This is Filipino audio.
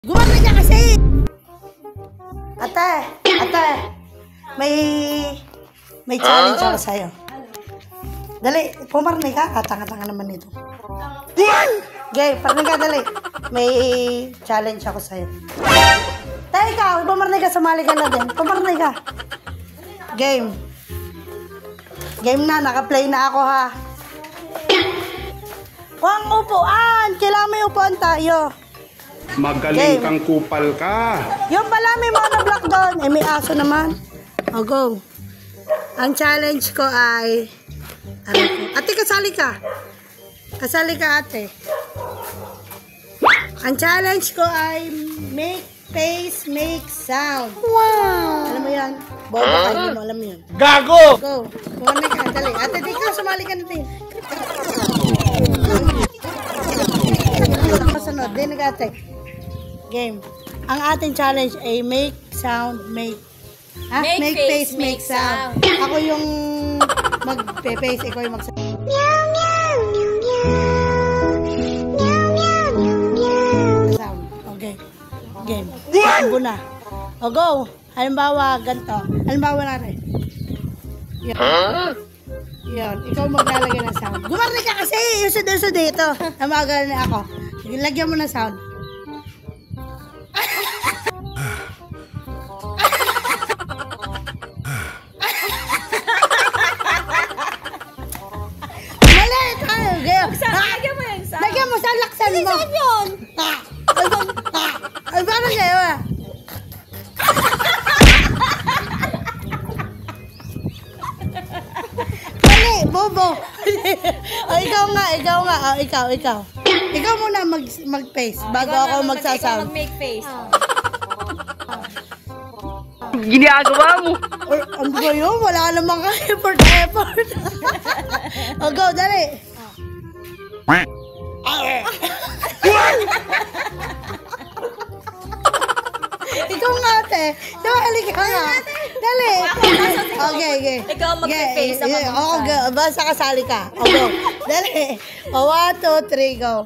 Gumana niya kasi! Ate! May challenge ako sa'yo. Dali, pumarni ka. Tanga-tanga naman nito. Okay, parni ka, dali. May challenge ako sa'yo. Tayo ikaw, pumarni ka, sumali ka na din. Pumarni ka. Game. Game na, naka-play na ako ha. Huwag upuan! Kailangan may upuan tayo. Magaling kang kupal ka. Yung pala may monoblock doon. Eh, may aso naman. O, go. Ang challenge ko ay... Ate, kasali ka. Kasali ka, ate. Ang challenge ko ay make face, make sound. Wow! Alam mo yan? Bobo ka, hindi mo alam yun. Gago! Go. Kumana ka, dali. Ate, di ka, sumali ka natin. Masunod, di nag-ate. Game. Ang ating challenge ay make sound, make face, make sound. Ako yung mag-face, ikaw yung mag-sound. Meow, meow, meow, meow. Meow, meow, meow, meow. Sound. Okay. Game. Sambo na. O, go. Halimbawa, ganito. Halimbawa natin. Yan. Yan. Ikaw maglalagay ng sound. Gumarni ka kasi. Usod-usod dito. Namagal na ako. Lagyan mo ng sound. Lagyan mo yun, Sam. Lagyan mo, saan laksan mo? Saan yun? Ay, parang kayo ah. Mali, bobo. O, ikaw nga. O, ikaw. Ikaw muna mag-face bago ako magsasound. Ikaw mag-make face. Ginagawa mo. Ano ba yun? Wala namang effort. O, go, dali. Ikaw nga, ate. Dali ka nga. Dali. Okay. Ikaw mag-face. Oo, basta kasali ka. O, go. Dali. O, 1, 2, 3, go.